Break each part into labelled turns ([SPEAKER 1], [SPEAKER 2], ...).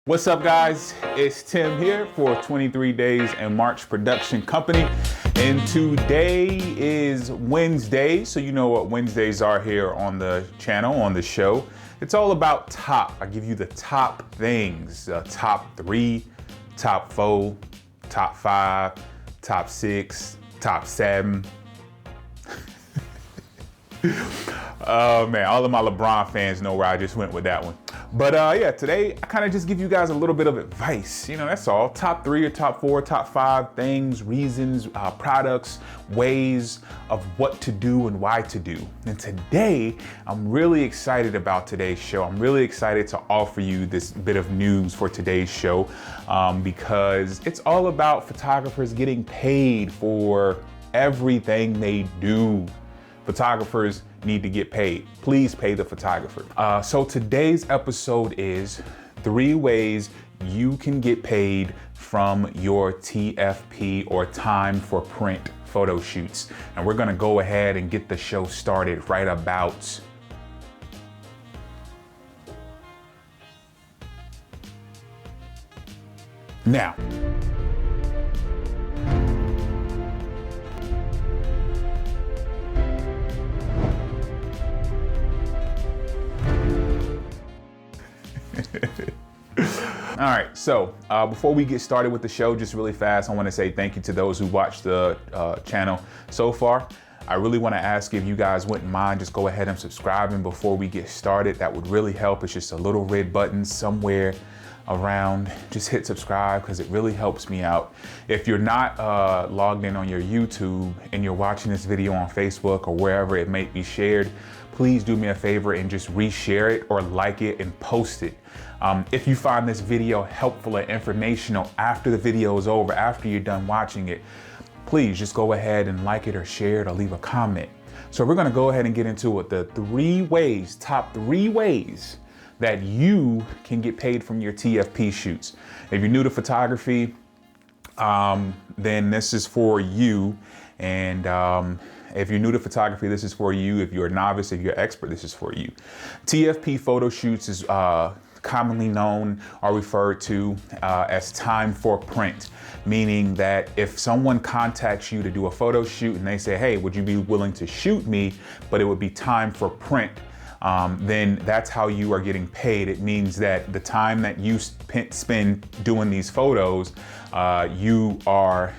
[SPEAKER 1] What's up, guys? It's Tim here for 23 Days in March Production Company. And today is Wednesday, so you know what Wednesdays are here on the channel, on the show. It's all about top. I give you the top things, top 3, top 4, top 5, top 6, top 7. Oh man, all of my LeBron fans know where I just went with that one. But yeah, today I kind of just give you guys a little bit of advice. You know, that's all. Top 3 or top 4, top 5 things, reasons, products, ways of what to do and why to do. And today, I'm really excited about today's show. I'm really excited to offer you this bit of news for today's show because it's all about photographers getting paid for everything they do. Photographers need to get paid. Please pay the photographer. So today's episode is 3 ways you can get paid from your TFP or time for print photo shoots. And we're gonna go ahead and get the show started right about now. All right, so before we get started with the show, just really fast, I want to say thank you to those who watched the channel so far. I really want to ask if you guys wouldn't mind just go ahead and subscribing before we get started. That would really help. It's just a little red button somewhere around. Just hit subscribe because it really helps me out. If you're not logged in on your YouTube and you're watching this video on Facebook or wherever it may be shared, please do me a favor and just reshare it or like it and post it. If you find this video helpful and informational after the video is over, after you're done watching it, please just go ahead and like it or share it or leave a comment. So we're gonna go ahead and get into it. The 3 ways, top 3 ways that you can get paid from your TFP shoots. If you're new to photography, then this is for you. And if you're new to photography, this is for you. If you're a novice, if you're expert, this is for you. TFP photo shoots is commonly known or referred to as time for print, meaning that if someone contacts you to do a photo shoot and they say, hey, would you be willing to shoot me, but it would be time for print, then that's how you are getting paid. It means that the time that you spend doing these photos, you are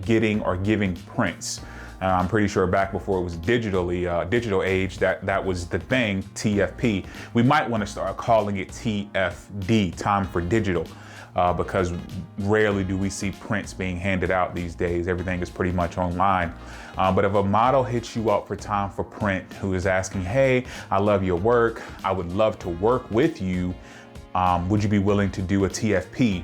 [SPEAKER 1] getting or giving prints. I'm pretty sure back before it was digital age, that was the thing, TFP. We might want to start calling it TFD, time for digital, because rarely do we see prints being handed out these days. Everything is pretty much online. But if a model hits you up for time for print who is asking, hey, I love your work, I would love to work with you, would you be willing to do a TFP?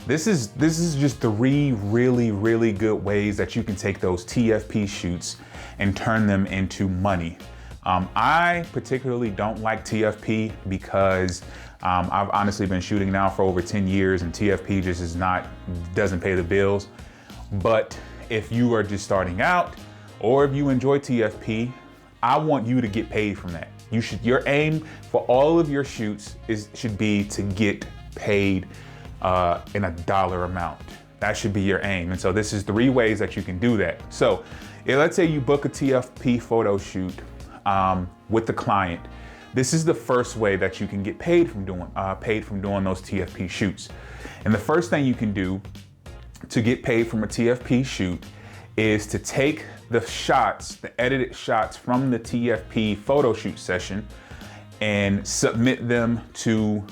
[SPEAKER 1] This is just 3 really good ways that you can take those TFP shoots and turn them into money. I particularly don't like TFP because I've honestly been shooting now for over 10 years and TFP just doesn't pay the bills. But if you are just starting out or if you enjoy TFP, I want you to get paid from that. Your aim for all of your shoots should be to get paid in a dollar amount. That should be your aim. And so this is 3 ways that you can do that. So let's say you book a TFP photo shoot with the client. This is the first way that you can get paid from doing those TFP shoots. And the first thing you can do to get paid from a TFP shoot is to take the shots, the edited shots from the TFP photo shoot session and submit them to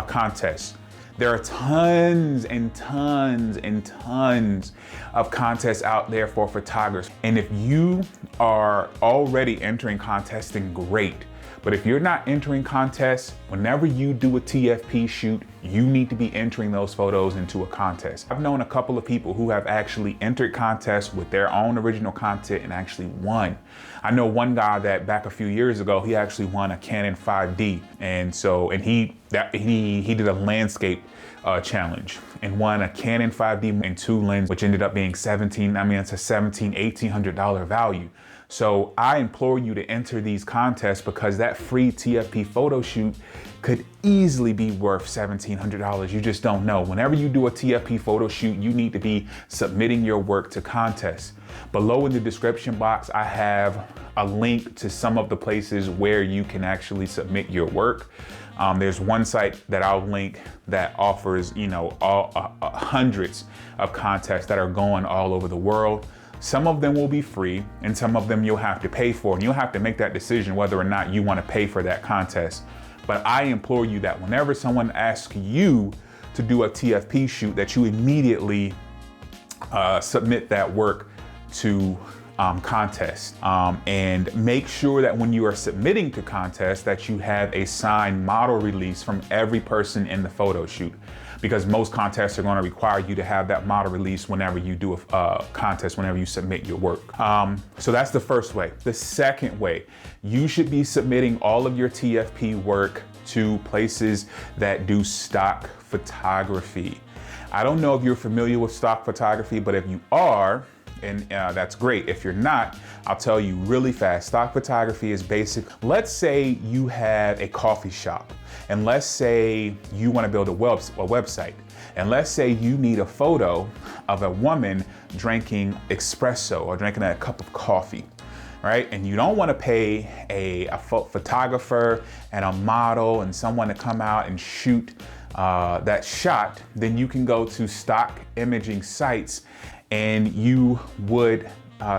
[SPEAKER 1] contests. There are tons and tons and tons of contests out there for photographers. And if you are already entering contests, then great. But if you're not entering contests, whenever you do a TFP shoot, you need to be entering those photos into a contest. I've known a couple of people who have actually entered contests with their own original content and actually won. I know one guy that back a few years ago, he actually won a Canon 5D. And he did a landscape challenge and won a Canon 5D and 2 lens, which ended up being $1,700, $1,800 value. So I implore you to enter these contests because that free TFP photo shoot could easily be worth $1,700. You just don't know. Whenever you do a TFP photo shoot, you need to be submitting your work to contests. Below in the description box, I have a link to some of the places where you can actually submit your work. There's one site that I'll link that offers, hundreds of contests that are going all over the world. Some of them will be free and some of them you'll have to pay for, and you'll have to make that decision whether or not you want to pay for that contest. But I implore you that whenever someone asks you to do a TFP shoot, that you immediately submit that work to contest, and make sure that when you are submitting to contest that you have a signed model release from every person in the photo shoot, because most contests are going to require you to have that model release whenever you do a contest, whenever you submit your work. So that's the first way. The second way, you should be submitting all of your TFP work to places that do stock photography. I don't know if you're familiar with stock photography, but if you are, and that's great. If you're not, I'll tell you really fast. Stock photography is basic. Let's say you have a coffee shop, and let's say you want to build a website, and let's say you need a photo of a woman drinking espresso or drinking a cup of coffee, right? And you don't want to pay a photographer and a model and someone to come out and shoot that shot. Then you can go to stock imaging sites and you would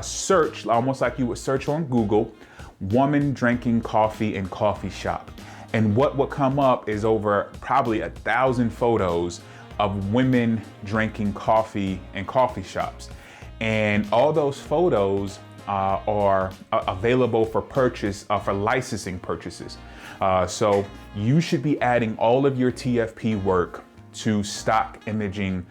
[SPEAKER 1] search, almost like you would search on Google, woman drinking coffee in coffee shop. And what would come up is over probably 1,000 photos of women drinking coffee in coffee shops. And all those photos are available for purchase, for licensing purchases. So you should be adding all of your TFP work to stock imaging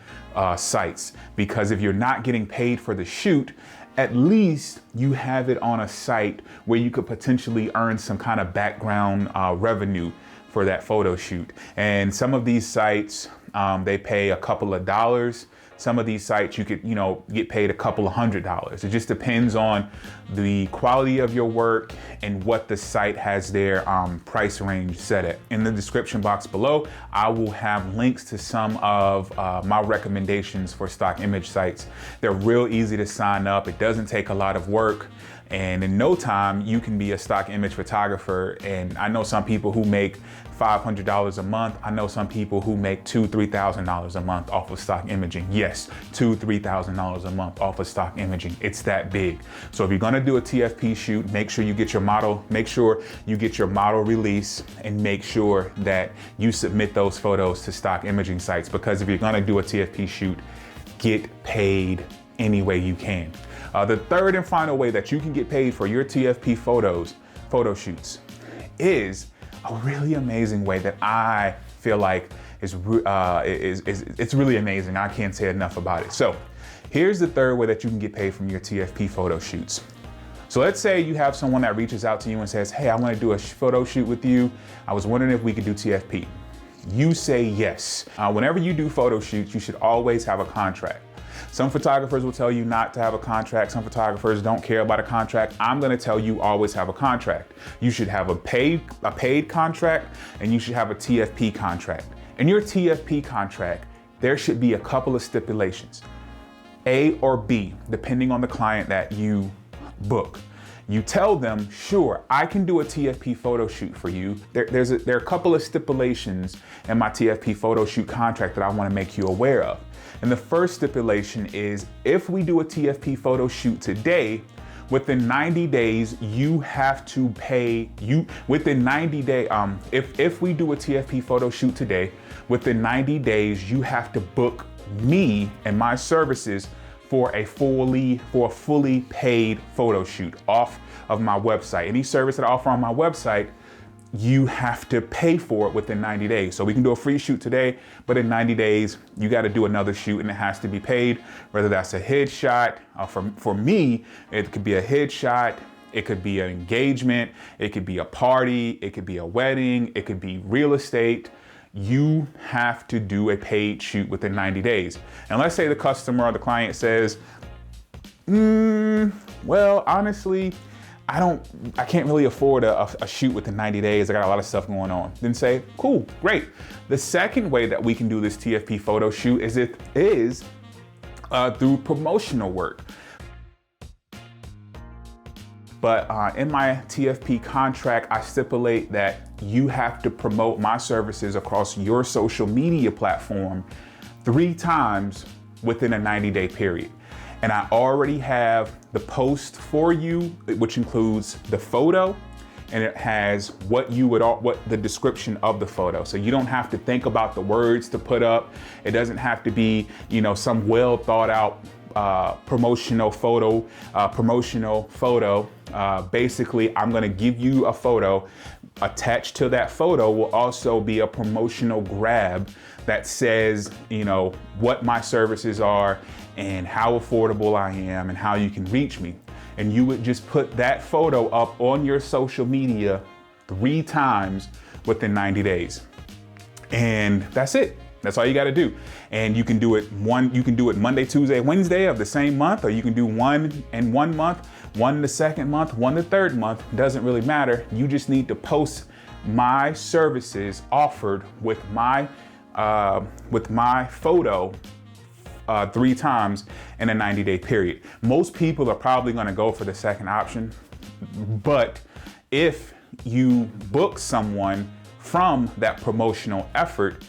[SPEAKER 1] sites, because if you're not getting paid for the shoot, at least you have it on a site where you could potentially earn some kind of background revenue for that photo shoot. And some of these sites, they pay a couple of dollars. Some of these sites you could, get paid a couple of $100s. It just depends on the quality of your work and what the site has their price range set at. In the description box below, I will have links to some of my recommendations for stock image sites. They're real easy to sign up. It doesn't take a lot of work. And in no time, you can be a stock image photographer. And I know some people who make $500 a month. I know some people who make $2,000, $3,000 a month off of stock imaging. Yes, $2,000, $3,000 a month off of stock imaging. It's that big. So if you're gonna do a TFP shoot, make sure you get your model, release, and make sure that you submit those photos to stock imaging sites. Because if you're gonna do a TFP shoot, get paid any way you can. The third and final way that you can get paid for your TFP photo shoots, is a really amazing way that I feel like it's really amazing. I can't say enough about it. So here's the third way that you can get paid from your TFP photo shoots. So let's say you have someone that reaches out to you and says, hey, I want to do a photo shoot with you. I was wondering if we could do TFP. You say yes. Whenever you do photo shoots, you should always have a contract. Some photographers will tell you not to have a contract. Some photographers don't care about a contract. I'm gonna tell you always have a contract. You should have a paid contract, and you should have a TFP contract. In your TFP contract, there should be a couple of stipulations, A or B, depending on the client that you book. You tell them, sure, I can do a TFP photo shoot for you. There are a couple of stipulations in my TFP photo shoot contract that I wanna make you aware of. And the first stipulation is, if we do a TFP photo shoot today, within 90 days, you have to pay, within 90 days, if we do a TFP photo shoot today, within 90 days, you have to book me and my services for a fully paid photo shoot off of my website. Any service that I offer on my website, you have to pay for it within 90 days. So we can do a free shoot today, but in 90 days, you got to do another shoot and it has to be paid, whether that's a headshot. For me, it could be a headshot, it could be an engagement, it could be a party, it could be a wedding, it could be real estate. You have to do a paid shoot within 90 days. And let's say the customer or the client says, well, honestly, I can't really afford a shoot within 90 days. I got a lot of stuff going on. Then say, cool, great. The second way that we can do this TFP photo shoot is through promotional work. But in my TFP contract, I stipulate that you have to promote my services across your social media platform 3 times within a 90-day period. And I already have the post for you, which includes the photo, and it has what the description of the photo. So you don't have to think about the words to put up. It doesn't have to be, some well thought out promotional photo. Basically, I'm gonna give you a photo. Attached to that photo will also be a promotional grab that says, what my services are and how affordable I am and how you can reach me. And you would just put that photo up on your social media 3 times within 90 days. And that's it. That's all you got to do. And you can do it Monday, Tuesday, Wednesday of the same month, or you can do one in 1 month, one the second month, one the third month. Doesn't really matter. You just need to post my services offered with my photo 3 times in a 90-day period. Most people are probably going to go for the second option, but if you book someone from that promotional effort,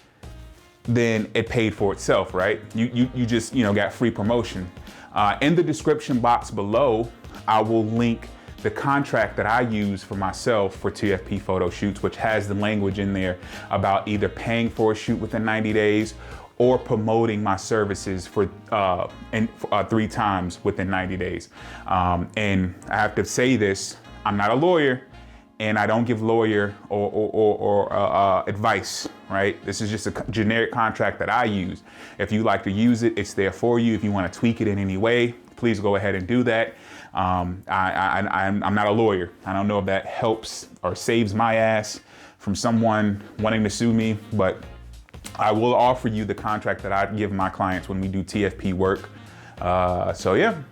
[SPEAKER 1] then it paid for itself, right? You just got free promotion. In the description box below, I will link the contract that I use for myself for TFP photo shoots, which has the language in there about either paying for a shoot within 90 days or promoting my services for 3 times within 90 days. And I have to say this, I'm not a lawyer and I don't give lawyer or advice, right? This is just a generic contract that I use. If you like to use it, it's there for you. If you want to tweak it in any way, please go ahead and do that. I'm not a lawyer. I don't know if that helps or saves my ass from someone wanting to sue me, but I will offer you the contract that I give my clients when we do TFP work. So yeah,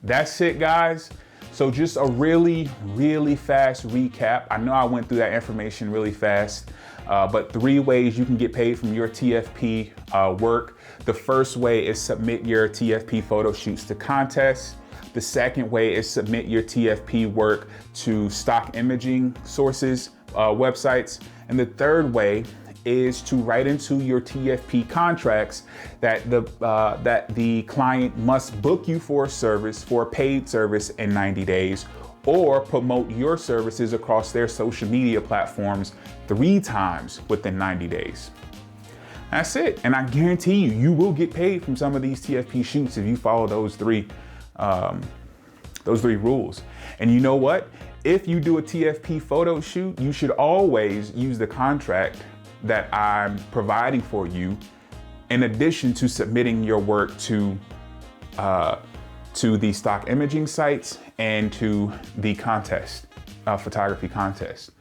[SPEAKER 1] that's it, guys. So just a really, really fast recap. I know I went through that information really fast, but 3 ways you can get paid from your TFP work. The first way is submit your TFP photo shoots to contests. The second way is submit your TFP work to stock imaging sources, websites. And the third way is to write into your TFP contracts that the client must book you for a service, for a paid service in 90 days, or promote your services across their social media platforms 3 times within 90 days. That's it. And I guarantee you will get paid from some of these TFP shoots if you follow those three rules. And you know what? If you do a TFP photo shoot, you should always use the contract that I'm providing for you, in addition to submitting your work to the stock imaging sites and to the contest, photography contest.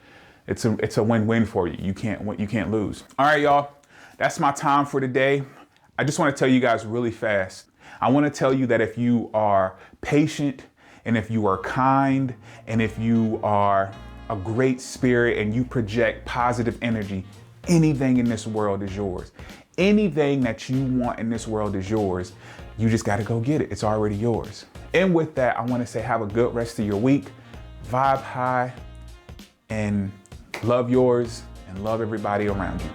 [SPEAKER 1] It's a win-win for you. You can't lose. All right, y'all. That's my time for today. I just want to tell you guys really fast. I want to tell you that if you are patient and if you are kind and if you are a great spirit and you project positive energy, anything in this world is yours. Anything that you want in this world is yours. You just got to go get it. It's already yours. And with that, I want to say have a good rest of your week. Vibe high and love yours and love everybody around you.